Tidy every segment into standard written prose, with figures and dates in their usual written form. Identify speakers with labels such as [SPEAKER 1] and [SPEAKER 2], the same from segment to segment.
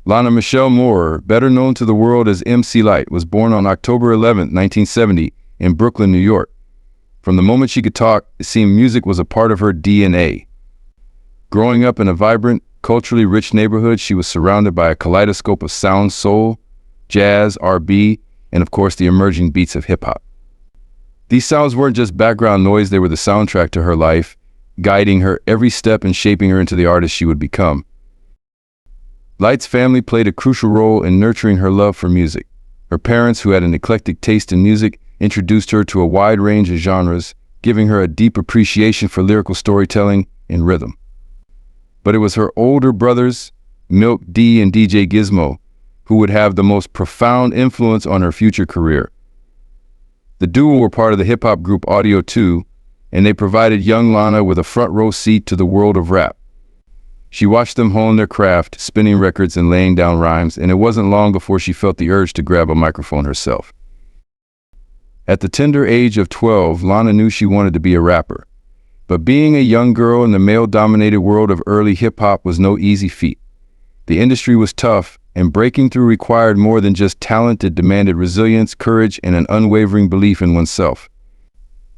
[SPEAKER 1] Lana Michelle Moore, better known to the world as MC Lyte, was born on October 11, 1970, in Brooklyn, New York. From the moment she could talk, it seemed music was a part of her DNA. Growing up in a vibrant, culturally rich neighborhood, she was surrounded by a kaleidoscope of sound, soul, jazz, R&B, and of course the emerging beats of hip-hop. These sounds weren't just background noise, they were the soundtrack to her life, guiding her every step and shaping her into the artist she would become. Lyte's family played a crucial role in nurturing her love for music. Her parents, who had an eclectic taste in music, introduced her to a wide range of genres, giving her a deep appreciation for lyrical storytelling and rhythm. But it was her older brothers, Milk D and DJ Gizmo, who would have the most profound influence on her future career. The duo were part of the hip-hop group Audio 2, and they provided young Lana with a front-row seat to the world of rap. She watched them hone their craft, spinning records and laying down rhymes, and it wasn't long before she felt the urge to grab a microphone herself. At the tender age of 12, Lana knew she wanted to be a rapper. But being a young girl in the male-dominated world of early hip-hop was no easy feat. The industry was tough, and breaking through required more than just talent. It demanded resilience, courage, and an unwavering belief in oneself.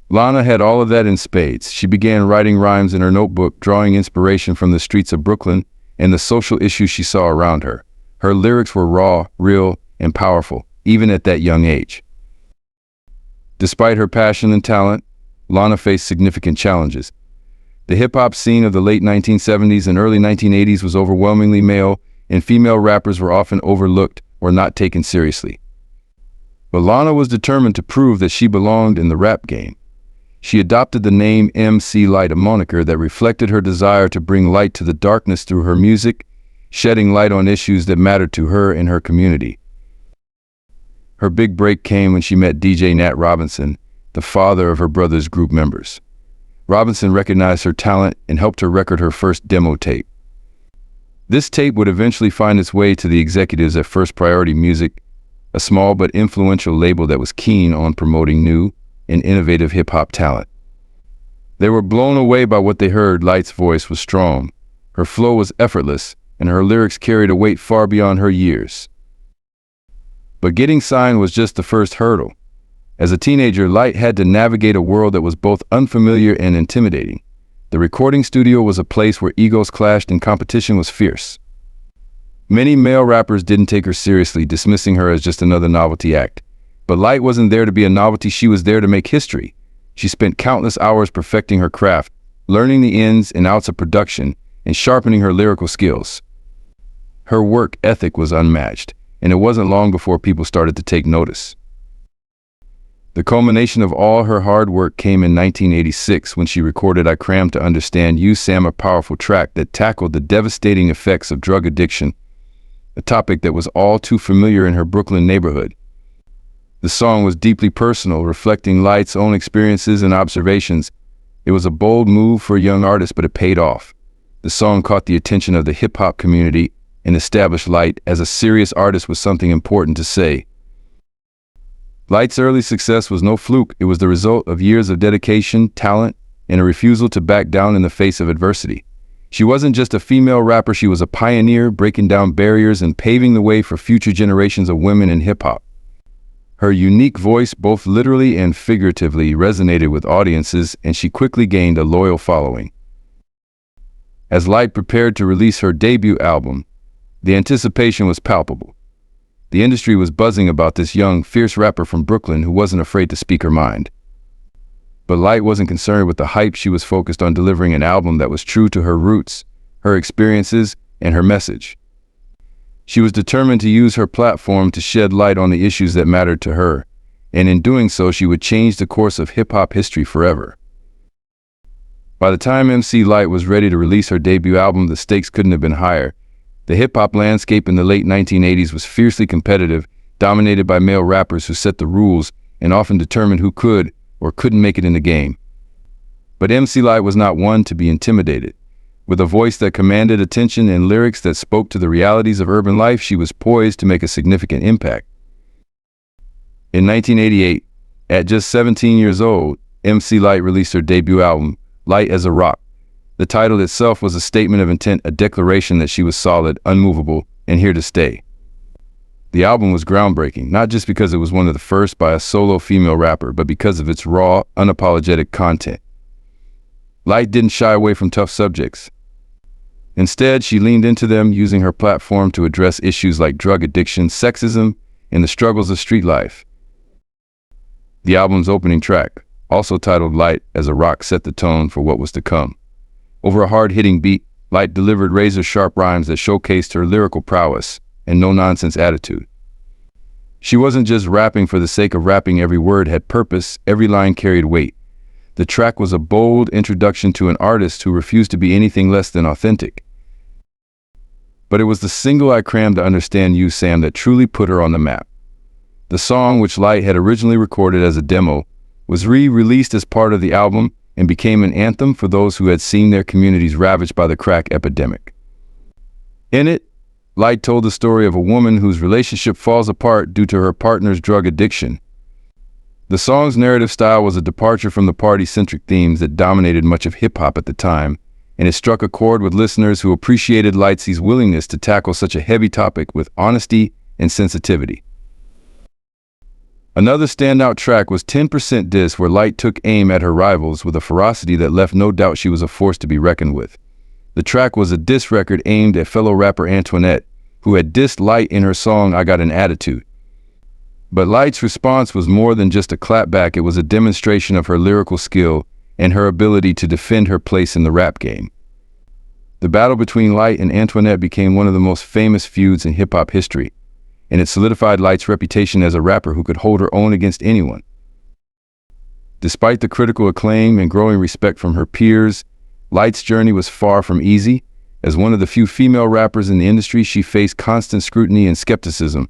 [SPEAKER 1] Lana had all of that in spades. She began writing rhymes in her notebook, drawing inspiration from the streets of Brooklyn and the social issues she saw around her. Her lyrics were raw, real, and powerful, even at that young age. Despite her passion and talent, Lana faced significant challenges. The hip-hop scene of the late 1970s and early 1980s was overwhelmingly male, and female rappers were often overlooked or not taken seriously. But Lana was determined to prove that she belonged in the rap game. She adopted the name MC Lyte, a moniker that reflected her desire to bring light to the darkness through her music, shedding light on issues that mattered to her and her community. Her big break came when she met DJ Nat Robinson, the father of her brother's group members. Robinson recognized her talent and helped her record her first demo tape. This tape would eventually find its way to the executives at First Priority Music, a small but influential label that was keen on promoting new and innovative hip-hop talent. They were blown away by what they heard. Lyte's voice was strong, her flow was effortless, and her lyrics carried a weight far beyond her years. But getting signed was just the first hurdle. As a teenager, Lyte had to navigate a world that was both unfamiliar and intimidating. The recording studio was a place where egos clashed and competition was fierce. Many male rappers didn't take her seriously, dismissing her as just another novelty act. But Lyte wasn't there to be a novelty, she was there to make history. She spent countless hours perfecting her craft, learning the ins and outs of production, and sharpening her lyrical skills. Her work ethic was unmatched, and it wasn't long before people started to take notice. The culmination of all her hard work came in 1986 when she recorded I Cram to Understand You, Sam, a powerful track that tackled the devastating effects of drug addiction, a topic that was all too familiar in her Brooklyn neighborhood. The song was deeply personal, reflecting Lyte's own experiences and observations. It was a bold move for a young artist, but it paid off. The song caught the attention of the hip-hop community and established Lyte as a serious artist with something important to say. Lyte's early success was no fluke. It was the result of years of dedication, talent, and a refusal to back down in the face of adversity. She wasn't just a female rapper, she was a pioneer, breaking down barriers and paving the way for future generations of women in hip-hop. Her unique voice, both literally and figuratively, resonated with audiences, and she quickly gained a loyal following. As Lyte prepared to release her debut album, the anticipation was palpable. The industry was buzzing about this young, fierce rapper from Brooklyn who wasn't afraid to speak her mind. But Lyte wasn't concerned with the hype. She was focused on delivering an album that was true to her roots, her experiences, and her message. She was determined to use her platform to shed light on the issues that mattered to her, and in doing so, she would change the course of hip-hop history forever. By the time MC Lyte was ready to release her debut album, the stakes couldn't have been higher. The hip-hop landscape in the late 1980s was fiercely competitive, dominated by male rappers who set the rules and often determined who could or couldn't make it in the game. But MC Lyte was not one to be intimidated. With a voice that commanded attention and lyrics that spoke to the realities of urban life, she was poised to make a significant impact. In 1988, at just 17 years old, MC Lyte released her debut album, Lyte as a Rock. The title itself was a statement of intent, a declaration that she was solid, unmovable, and here to stay. The album was groundbreaking, not just because it was one of the first by a solo female rapper, but because of its raw, unapologetic content. Lyte didn't shy away from tough subjects. Instead, she leaned into them, using her platform to address issues like drug addiction, sexism, and the struggles of street life. The album's opening track, also titled Lyte as a Rock, set the tone for what was to come. Over a hard-hitting beat, Lyte delivered razor-sharp rhymes that showcased her lyrical prowess and no-nonsense attitude. She wasn't just rapping for the sake of rapping. Every word had purpose, every line carried weight. The track was a bold introduction to an artist who refused to be anything less than authentic. But it was the single "I Crammed to Understand You, Sam" that truly put her on the map. The song, which Lyte had originally recorded as a demo, was re-released as part of the album and became an anthem for those who had seen their communities ravaged by the crack epidemic. In it, Lyte told the story of a woman whose relationship falls apart due to her partner's drug addiction. The song's narrative style was a departure from the party-centric themes that dominated much of hip-hop at the time, and it struck a chord with listeners who appreciated Lyte's willingness to tackle such a heavy topic with honesty and sensitivity. Another standout track was 10% Diss, where Lyte took aim at her rivals with a ferocity that left no doubt she was a force to be reckoned with. The track was a diss record aimed at fellow rapper Antoinette, who had dissed Lyte in her song "I Got an Attitude." But Lyte's response was more than just a clapback. It was a demonstration of her lyrical skill and her ability to defend her place in the rap game. The battle between Lyte and Antoinette became one of the most famous feuds in hip-hop history, and it solidified Lyte's reputation as a rapper who could hold her own against anyone. Despite the critical acclaim and growing respect from her peers, Lyte's journey was far from easy. As one of the few female rappers in the industry, she faced constant scrutiny and skepticism.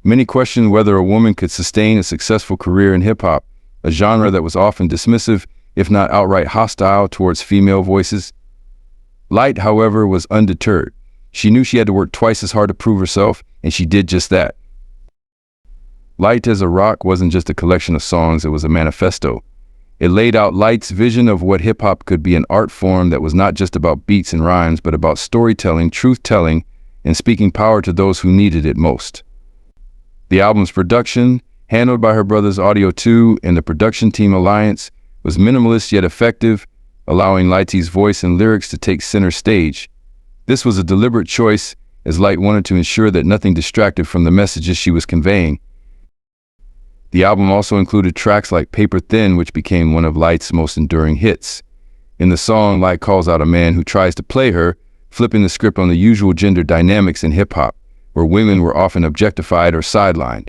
[SPEAKER 1] Many questioned whether a woman could sustain a successful career in hip-hop, a genre that was often dismissive, if not outright hostile towards female voices. Lyte, however, was undeterred. She knew she had to work twice as hard to prove herself, and she did just that. Lyte as a Rock wasn't just a collection of songs, it was a manifesto. It laid out Lyte's vision of what hip-hop could be, an art form that was not just about beats and rhymes, but about storytelling, truth-telling, and speaking power to those who needed it most. The album's production, handled by her brothers Audio 2 and the production team Alliance, was minimalist yet effective, allowing Lyte's voice and lyrics to take center stage. This was a deliberate choice, as Lyte wanted to ensure that nothing distracted from the messages she was conveying. The album also included tracks like Paper Thin, which became one of Lyte's most enduring hits. In the song, Lyte calls out a man who tries to play her, flipping the script on the usual gender dynamics in hip-hop, where women were often objectified or sidelined.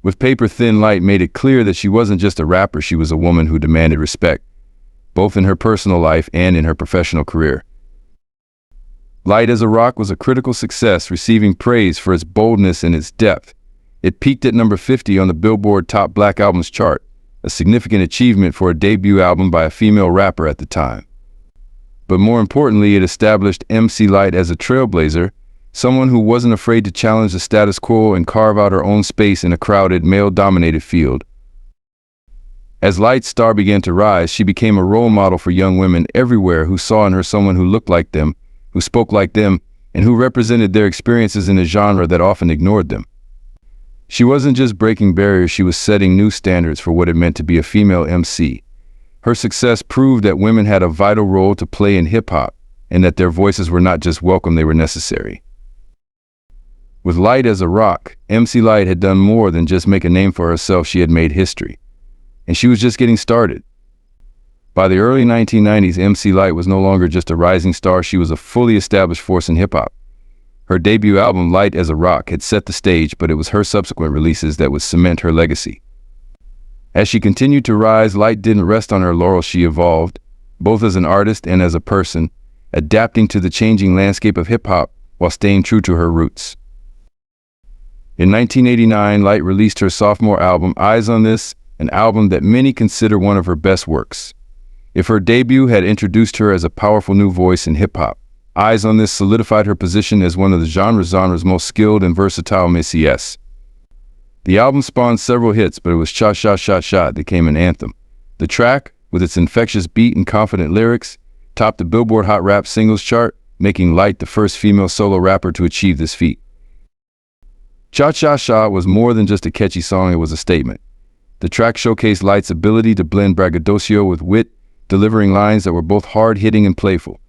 [SPEAKER 1] With Paper Thin, Lyte made it clear that she wasn't just a rapper, she was a woman who demanded respect, both in her personal life and in her professional career. Lyte as a Rock was a critical success, receiving praise for its boldness and its depth. It peaked at number 50 on the Billboard Top Black Albums chart, a significant achievement for a debut album by a female rapper at the time. But more importantly, it established MC Lyte as a trailblazer, someone who wasn't afraid to challenge the status quo and carve out her own space in a crowded, male-dominated field. As Lyte's star began to rise, she became a role model for young women everywhere who saw in her someone who looked like them, who spoke like them, and who represented their experiences in a genre that often ignored them. She wasn't just breaking barriers, she was setting new standards for what it meant to be a female MC. Her success proved that women had a vital role to play in hip-hop, and that their voices were not just welcome, they were necessary. With Lyte as a Rock, MC Lyte had done more than just make a name for herself, she had made history. And she was just getting started. By the early 1990s, MC Lyte was no longer just a rising star, she was a fully established force in hip-hop. Her debut album, Lyte as a Rock, had set the stage, but it was her subsequent releases that would cement her legacy. As she continued to rise, Lyte didn't rest on her laurels. She evolved, both as an artist and as a person, adapting to the changing landscape of hip-hop while staying true to her roots. In 1989, Lyte released her sophomore album, Eyes on This, an album that many consider one of her best works. If her debut had introduced her as a powerful new voice in hip-hop, Eyes on This solidified her position as one of the genre's most skilled and versatile MCs. The album spawned several hits, but it was Shot Shot Shot Shot that became an anthem. The track, with its infectious beat and confident lyrics, topped the Billboard Hot Rap Singles chart, making Lyte the first female solo rapper to achieve this feat. Cha Cha Cha was more than just a catchy song, it was a statement. The track showcased Lyte's ability to blend braggadocio with wit, delivering lines that were both hard-hitting and playful.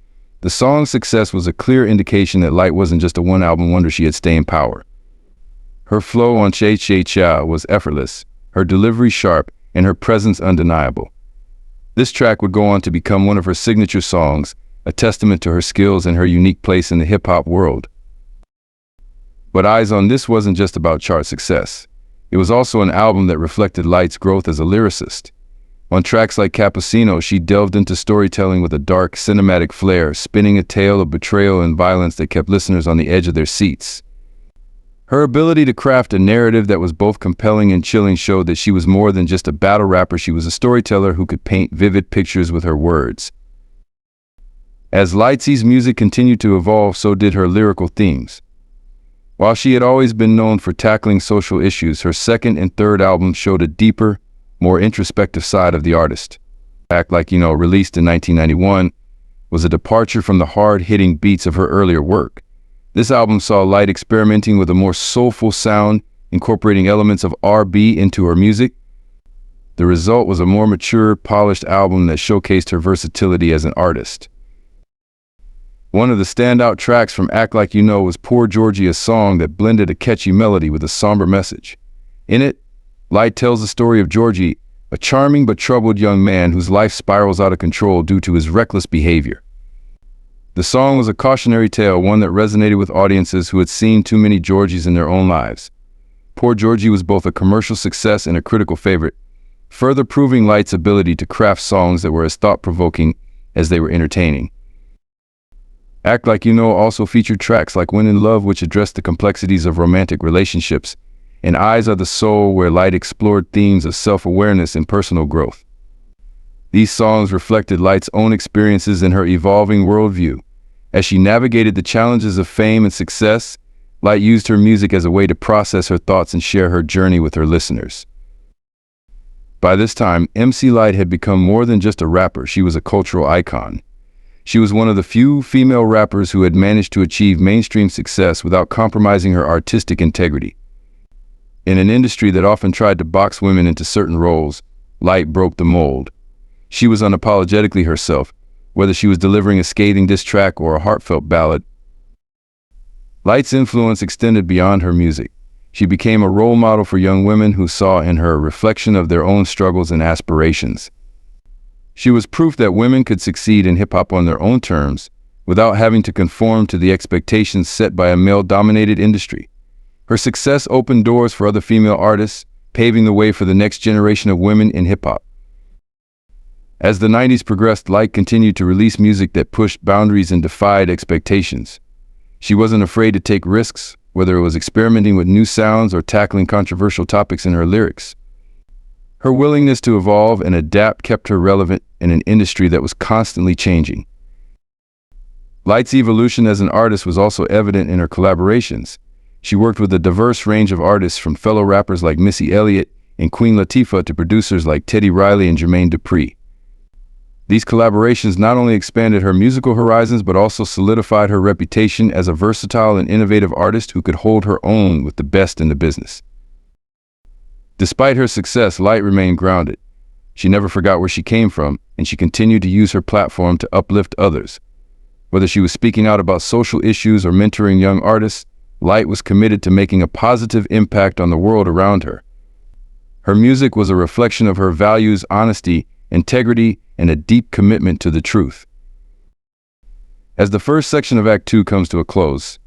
[SPEAKER 1] The song's success was a clear indication that Lyte wasn't just a one-album wonder, she had staying power. Her flow on Che Che Cha was effortless, her delivery sharp, and her presence undeniable. This track would go on to become one of her signature songs, a testament to her skills and her unique place in the hip-hop world. But Eyes on This wasn't just about chart success. It was also an album that reflected Lyte's growth as a lyricist. On tracks like Cappuccino, she delved into storytelling with a dark, cinematic flair, spinning a tale of betrayal and violence that kept listeners on the edge of their seats. Her ability to craft a narrative that was both compelling and chilling showed that she was more than just a battle rapper, she was a storyteller who could paint vivid pictures with her words. As Lyte's music continued to evolve, so did her lyrical themes. While she had always been known for tackling social issues, her second and third albums showed a deeper, more introspective side of the artist. Act Like You Know, released in 1991, was a departure from the hard-hitting beats of her earlier work. This album saw Lyte experimenting with a more soulful sound, incorporating elements of R&B into her music. The result was a more mature, polished album that showcased her versatility as an artist. One of the standout tracks from Act Like You Know was Poor Georgie, a song that blended a catchy melody with a somber message. In it, Lyte tells the story of Georgie, a charming but troubled young man whose life spirals out of control due to his reckless behavior. The song was a cautionary tale, one that resonated with audiences who had seen too many Georgies in their own lives. Poor Georgie was both a commercial success and a critical favorite, further proving Lyte's ability to craft songs that were as thought-provoking as they were entertaining. Act Like You Know also featured tracks like When in Love, which addressed the complexities of romantic relationships, and Eyes of the Soul, where Lyte explored themes of self-awareness and personal growth. These songs reflected Lyte's own experiences and her evolving worldview. As she navigated the challenges of fame and success, Lyte used her music as a way to process her thoughts and share her journey with her listeners. By this time, MC Lyte had become more than just a rapper, she was a cultural icon. She was one of the few female rappers who had managed to achieve mainstream success without compromising her artistic integrity. In an industry that often tried to box women into certain roles, Lyte broke the mold. She was unapologetically herself, whether she was delivering a scathing diss track or a heartfelt ballad. Lyte's influence extended beyond her music. She became a role model for young women who saw in her a reflection of their own struggles and aspirations. She was proof that women could succeed in hip-hop on their own terms, without having to conform to the expectations set by a male-dominated industry. Her success opened doors for other female artists, paving the way for the next generation of women in hip-hop. As the 90s progressed, Lyte continued to release music that pushed boundaries and defied expectations. She wasn't afraid to take risks, whether it was experimenting with new sounds or tackling controversial topics in her lyrics. Her willingness to evolve and adapt kept her relevant in an industry that was constantly changing. Lyte's evolution as an artist was also evident in her collaborations. She worked with a diverse range of artists, from fellow rappers like Missy Elliott and Queen Latifah to producers like Teddy Riley and Jermaine Dupri. These collaborations not only expanded her musical horizons but also solidified her reputation as a versatile and innovative artist who could hold her own with the best in the business. Despite her success, Lyte remained grounded. She never forgot where she came from, and she continued to use her platform to uplift others. Whether she was speaking out about social issues or mentoring young artists, Lyte was committed to making a positive impact on the world around her. Her music was a reflection of her values, honesty, integrity, and a deep commitment to the truth. As the first section of Act 2 comes to a close,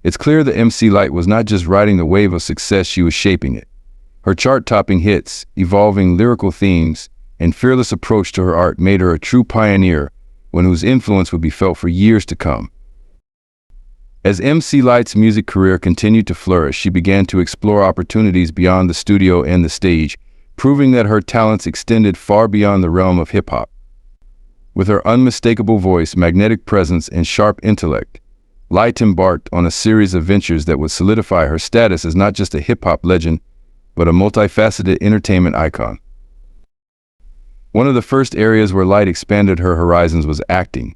[SPEAKER 1] it's clear that MC Lyte was not just riding the wave of success, she was shaping it. Her chart-topping hits, evolving lyrical themes, and fearless approach to her art made her a true pioneer, one whose influence would be felt for years to come. As MC Lyte's music career continued to flourish, she began to explore opportunities beyond the studio and the stage, proving that her talents extended far beyond the realm of hip-hop. With her unmistakable voice, magnetic presence, and sharp intellect, Lyte embarked on a series of ventures that would solidify her status as not just a hip-hop legend, but a multifaceted entertainment icon. One of the first areas where Lyte expanded her horizons was acting.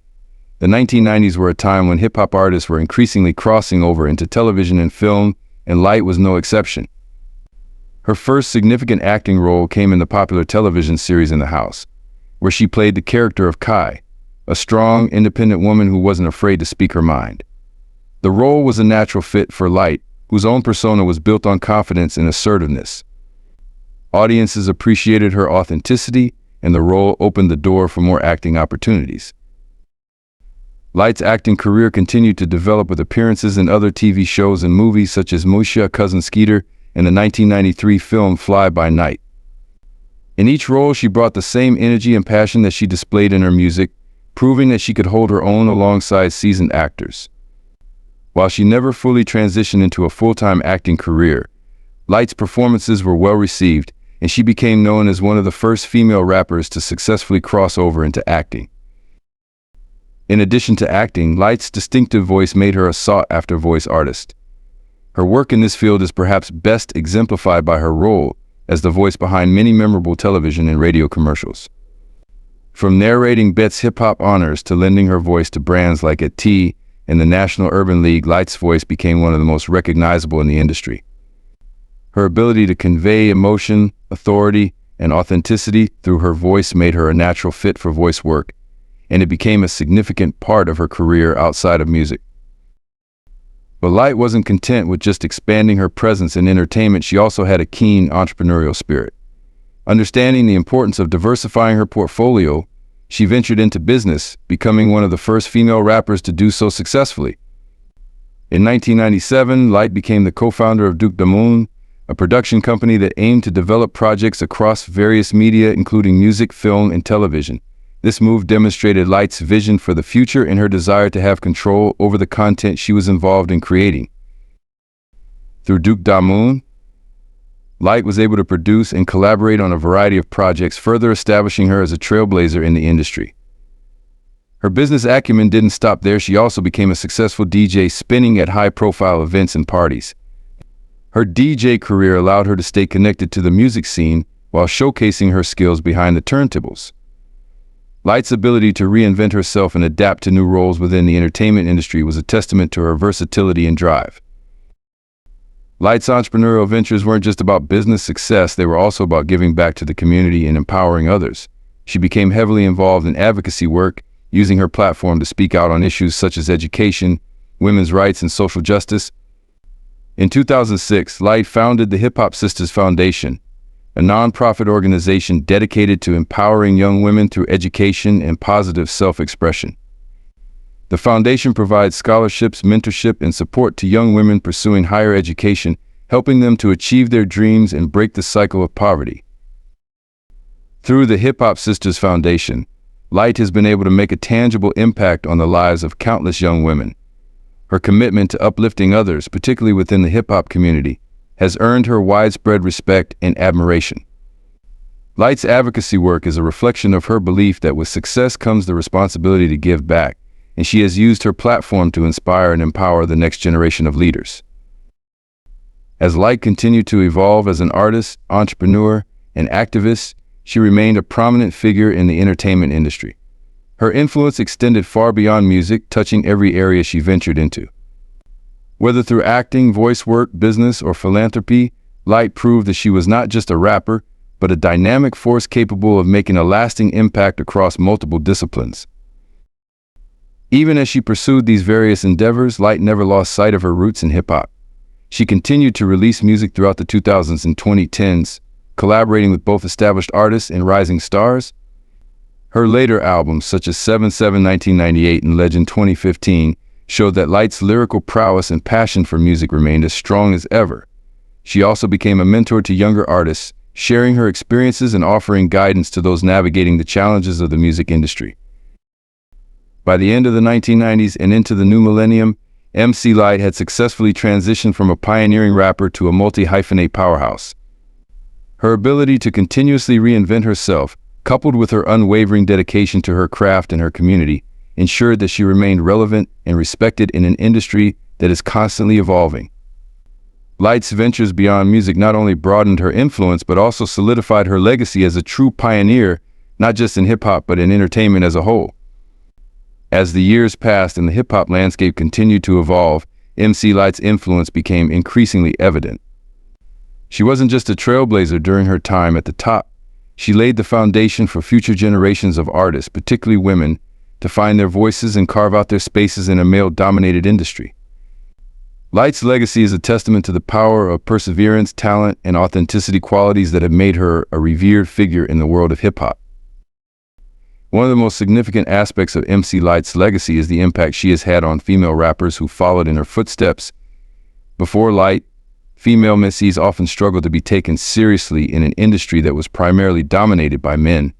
[SPEAKER 1] The 1990s were a time when hip-hop artists were increasingly crossing over into television and film, and Lyte was no exception. Her first significant acting role came in the popular television series In the House, where she played the character of Kai, a strong, independent woman who wasn't afraid to speak her mind. The role was a natural fit for Lyte, whose own persona was built on confidence and assertiveness. Audiences appreciated her authenticity, and the role opened the door for more acting opportunities. Lyte's acting career continued to develop with appearances in other TV shows and movies such as Musha, Cousin Skeeter, and the 1993 film Fly By Night. In each role, she brought the same energy and passion that she displayed in her music, proving that she could hold her own alongside seasoned actors. While she never fully transitioned into a full-time acting career, Lyte's performances were well received, and she became known as one of the first female rappers to successfully cross over into acting. In addition to acting, Lyte's distinctive voice made her a sought-after voice artist. Her work in this field is perhaps best exemplified by her role as the voice behind many memorable television and radio commercials. From narrating Bet's hip-hop honors to lending her voice to brands like T and the National Urban League, Lyte's voice became one of the most recognizable in the industry. Her ability to convey emotion, authority, and authenticity through her voice made her a natural fit for voice work, and it became a significant part of her career outside of music. But Lyte wasn't content with just expanding her presence in entertainment. She also had a keen entrepreneurial spirit. Understanding the importance of diversifying her portfolio, she ventured into business, becoming one of the first female rappers to do so successfully. In 1997, Lyte became the co-founder of Duke Damoon, a production company that aimed to develop projects across various media, including music, film, and television. This move demonstrated Lyte's vision for the future and her desire to have control over the content she was involved in creating. Through Duke Damoon, Lyte was able to produce and collaborate on a variety of projects, further establishing her as a trailblazer in the industry. Her business acumen didn't stop there. She also became a successful DJ, spinning at high-profile events and parties. Her DJ career allowed her to stay connected to the music scene while showcasing her skills behind the turntables. Lyte's ability to reinvent herself and adapt to new roles within the entertainment industry was a testament to her versatility and drive. Lyte's entrepreneurial ventures weren't just about business success, they were also about giving back to the community and empowering others. She became heavily involved in advocacy work, using her platform to speak out on issues such as education, women's rights, and social justice. In 2006, Lyte founded the Hip Hop Sisters Foundation, a nonprofit organization dedicated to empowering young women through education and positive self-expression. The foundation provides scholarships, mentorship, and support to young women pursuing higher education, helping them to achieve their dreams and break the cycle of poverty. Through the Hip Hop Sisters Foundation, Lyte has been able to make a tangible impact on the lives of countless young women. Her commitment to uplifting others, particularly within the hip-hop community, has earned her widespread respect and admiration. Lyte's advocacy work is a reflection of her belief that with success comes the responsibility to give back, and she has used her platform to inspire and empower the next generation of leaders. As Lyte continued to evolve as an artist, entrepreneur, and activist, she remained a prominent figure in the entertainment industry. Her influence extended far beyond music, touching every area she ventured into. Whether through acting, voice work, business, or philanthropy, Lyte proved that she was not just a rapper, but a dynamic force capable of making a lasting impact across multiple disciplines. Even as she pursued these various endeavors, Lyte never lost sight of her roots in hip-hop. She continued to release music throughout the 2000s and 2010s, collaborating with both established artists and rising stars. Her later albums, such as 7/7 1998 and Legend 2015, showed that Lyte's lyrical prowess and passion for music remained as strong as ever. She also became a mentor to younger artists, sharing her experiences and offering guidance to those navigating the challenges of the music industry. By the end of the 1990s and into the new millennium, MC Lyte had successfully transitioned from a pioneering rapper to a multi-hyphenate powerhouse. Her ability to continuously reinvent herself, coupled with her unwavering dedication to her craft and her community, ensured that she remained relevant and respected in an industry that is constantly evolving. Lyte's ventures beyond music not only broadened her influence, but also solidified her legacy as a true pioneer, not just in hip-hop, but in entertainment as a whole. As the years passed and the hip-hop landscape continued to evolve, MC Lyte's influence became increasingly evident. She wasn't just a trailblazer during her time at the top. She laid the foundation for future generations of artists, particularly women, to find their voices and carve out their spaces in a male-dominated industry. Lyte's legacy is a testament to the power of perseverance, talent, and authenticity, qualities that have made her a revered figure in the world of hip-hop. One of the most significant aspects of MC Lyte's legacy is the impact she has had on female rappers who followed in her footsteps. Before Lyte, female MCs often struggled to be taken seriously in an industry that was primarily dominated by men.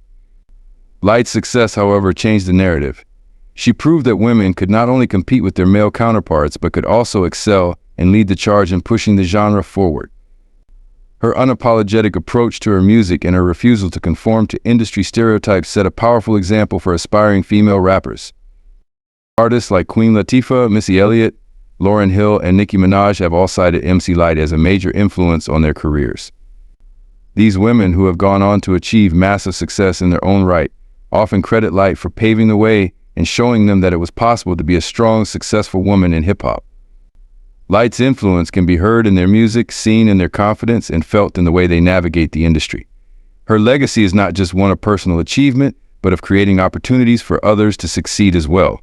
[SPEAKER 1] Lyte's success, however, changed the narrative. She proved that women could not only compete with their male counterparts, but could also excel and lead the charge in pushing the genre forward. Her unapologetic approach to her music and her refusal to conform to industry stereotypes set a powerful example for aspiring female rappers. Artists like Queen Latifah, Missy Elliott, Lauryn Hill, and Nicki Minaj have all cited MC Lyte as a major influence on their careers. These women, who have gone on to achieve massive success in their own right, often credit Lyte for paving the way and showing them that it was possible to be a strong, successful woman in hip-hop. Lyte's influence can be heard in their music, seen in their confidence, and felt in the way they navigate the industry. Her legacy is not just one of personal achievement, but of creating opportunities for others to succeed as well.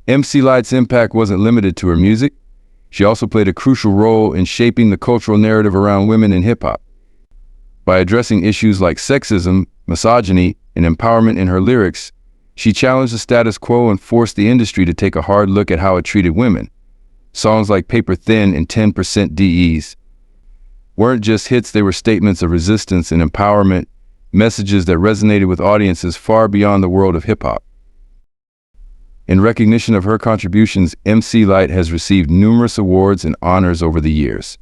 [SPEAKER 1] MC Lyte's impact wasn't limited to her music. She also played a crucial role in shaping the cultural narrative around women in hip-hop. By addressing issues like sexism, misogyny, and empowerment in her lyrics, she challenged the status quo and forced the industry to take a hard look at how it treated women. Songs like Paper Thin and 10% DEs weren't just hits, they were statements of resistance and empowerment, messages that resonated with audiences far beyond the world of hip-hop. In recognition of her contributions, MC Lyte has received numerous awards and honors over the years.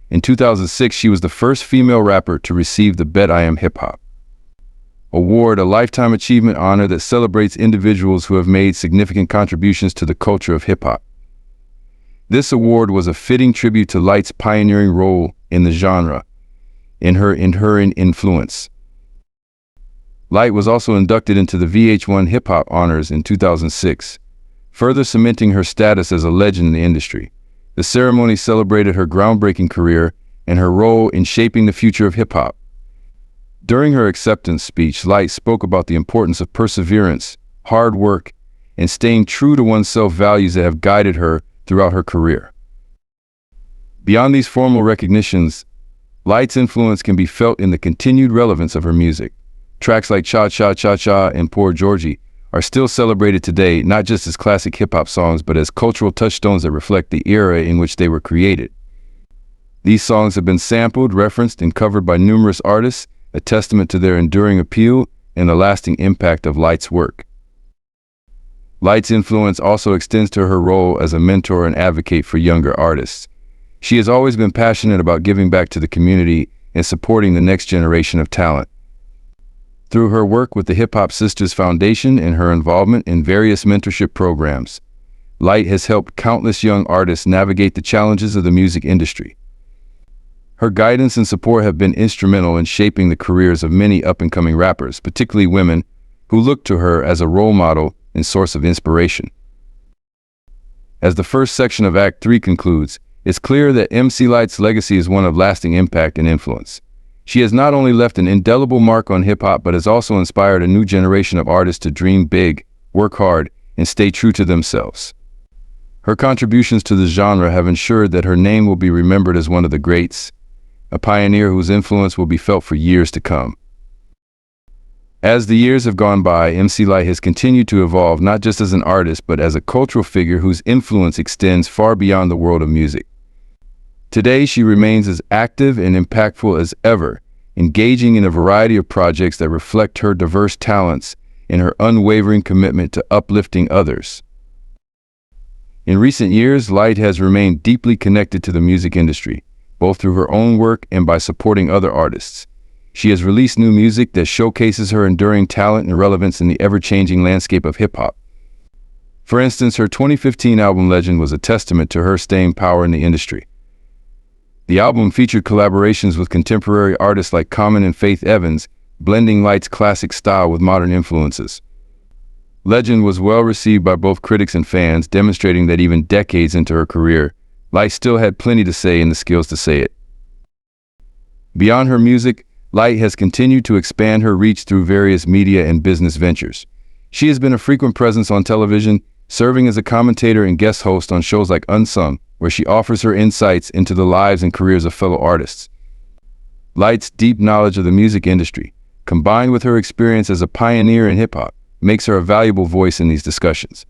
[SPEAKER 1] In 2006, she was the first female rapper to receive the Bet I Am Hip Hop Award, a lifetime achievement honor that celebrates individuals who have made significant contributions to the culture of hip-hop. This award was a fitting tribute to Lyte's pioneering role in the genre, in her influence. Lyte was also inducted into the VH1 Hip Hop Honors in 2006, further cementing her status as a legend in the industry. The ceremony celebrated her groundbreaking career and her role in shaping the future of hip-hop. During her acceptance speech, Lyte spoke about the importance of perseverance, hard work, and staying true to oneself, values that have guided her throughout her career. Beyond these formal recognitions, Lyte's influence can be felt in the continued relevance of her music. Tracks like Cha Cha Cha Cha and Poor Georgie are still celebrated today, not just as classic hip-hop songs, but as cultural touchstones that reflect the era in which they were created. These songs have been sampled, referenced, and covered by numerous artists, a testament to their enduring appeal and the lasting impact of Lyte's work. Lyte's influence also extends to her role as a mentor and advocate for younger artists. She has always been passionate about giving back to the community and supporting the next generation of talent. Through her work with the Hip Hop Sisters Foundation and her involvement in various mentorship programs, Lyte has helped countless young artists navigate the challenges of the music industry. Her guidance and support have been instrumental in shaping the careers of many up-and-coming rappers, particularly women, who look to her as a role model and source of inspiration. As the first section of Act 3 concludes, it's clear that MC Lyte's legacy is one of lasting impact and influence. She has not only left an indelible mark on hip-hop, but has also inspired a new generation of artists to dream big, work hard, and stay true to themselves. Her contributions to the genre have ensured that her name will be remembered as one of the greats, a pioneer whose influence will be felt for years to come. As the years have gone by, MC Lyte has continued to evolve, not just as an artist, but as a cultural figure whose influence extends far beyond the world of music. Today, she remains as active and impactful as ever, engaging in a variety of projects that reflect her diverse talents and her unwavering commitment to uplifting others. In recent years, Lyte has remained deeply connected to the music industry, both through her own work and by supporting other artists. She has released new music that showcases her enduring talent and relevance in the ever-changing landscape of hip-hop. For instance, her 2015 album Legend was a testament to her staying power in the industry. The album featured collaborations with contemporary artists like Common and Faith Evans, blending Lyte's classic style with modern influences. Legend was well received by both critics and fans, demonstrating that even decades into her career, Lyte still had plenty to say and the skills to say it. Beyond her music, Lyte has continued to expand her reach through various media and business ventures. She has been a frequent presence on television, serving as a commentator and guest host on shows like Unsung, where she offers her insights into the lives and careers of fellow artists. Lyte's deep knowledge of the music industry, combined with her experience as a pioneer in hip-hop, makes her a valuable voice in these discussions.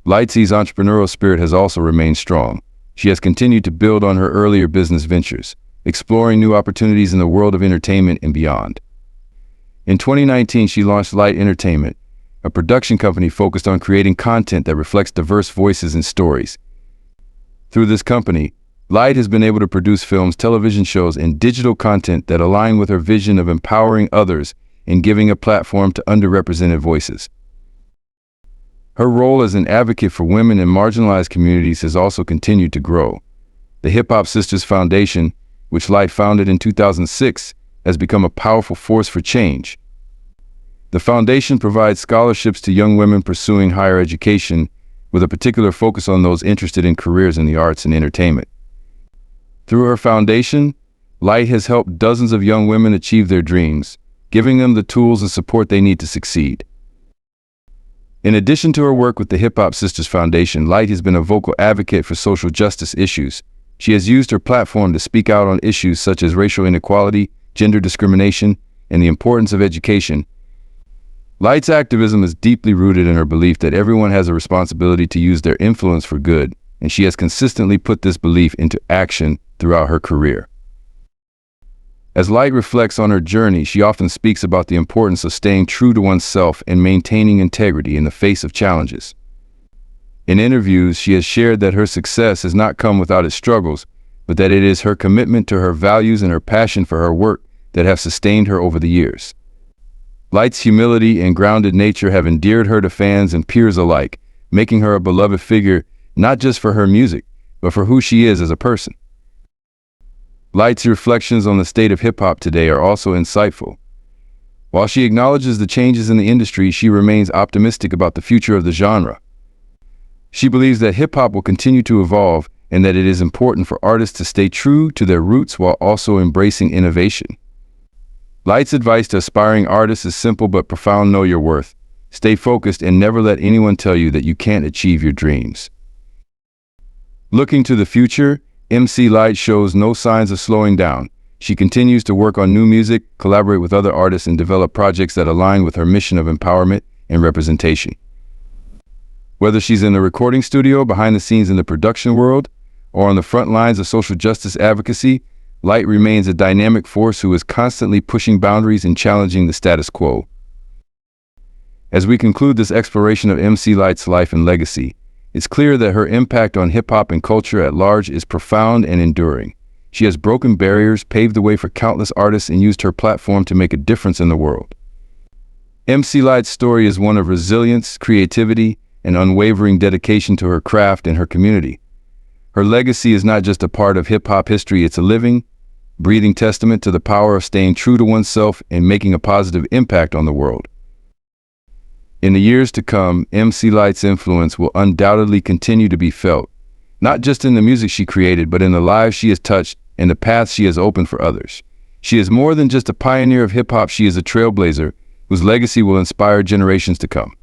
[SPEAKER 1] Lyte's entrepreneurial spirit has also remained strong. She has continued to build on her earlier business ventures, exploring new opportunities in the world of entertainment and beyond. In 2019, she launched Lyte Entertainment, a production company focused on creating content that reflects diverse voices and stories. Through this company, Lyte has been able to produce films, television shows, and digital content that align with her vision of empowering others and giving a platform to underrepresented voices. Her role as an advocate for women and marginalized communities has also continued to grow. The Hip Hop Sisters Foundation, which Lyte founded in 2006, has become a powerful force for change. The foundation provides scholarships to young women pursuing higher education, with a particular focus on those interested in careers in the arts and entertainment. Through her foundation, Lyte has helped dozens of young women achieve their dreams, giving them the tools and support they need to succeed. In addition to her work with the Hip Hop Sisters Foundation, Lyte has been a vocal advocate for social justice issues. She has used her platform to speak out on issues such as racial inequality, gender discrimination, and the importance of education. Lyte's activism is deeply rooted in her belief that everyone has a responsibility to use their influence for good, and she has consistently put this belief into action throughout her career. As Lyte reflects on her journey, she often speaks about the importance of staying true to oneself and maintaining integrity in the face of challenges. In interviews, she has shared that her success has not come without its struggles, but that it is her commitment to her values and her passion for her work that have sustained her over the years. Lyte's humility and grounded nature have endeared her to fans and peers alike, making her a beloved figure not just for her music, but for who she is as a person. Lyte's reflections on the state of hip-hop today are also insightful. While she acknowledges the changes in the industry, she remains optimistic about the future of the genre. She believes that hip-hop will continue to evolve and that it is important for artists to stay true to their roots while also embracing innovation. Lyte's advice to aspiring artists is simple but profound: know your worth. Stay focused and never let anyone tell you that you can't achieve your dreams. Looking to the future, MC Lyte shows no signs of slowing down. She continues to work on new music, collaborate with other artists, and develop projects that align with her mission of empowerment and representation. Whether she's in the recording studio, behind the scenes in the production world, or on the front lines of social justice advocacy, Lyte remains a dynamic force who is constantly pushing boundaries and challenging the status quo. As we conclude this exploration of MC Lyte's life and legacy, it's clear that her impact on hip-hop and culture at large is profound and enduring. She has broken barriers, paved the way for countless artists, and used her platform to make a difference in the world. MC Lyte's story is one of resilience, creativity, and unwavering dedication to her craft and her community. Her legacy is not just a part of hip-hop history, it's a living, breathing testament to the power of staying true to oneself and making a positive impact on the world. In the years to come, MC Lyte's influence will undoubtedly continue to be felt, not just in the music she created, but in the lives she has touched and the paths she has opened for others. She is more than just a pioneer of hip-hop, she is a trailblazer whose legacy will inspire generations to come.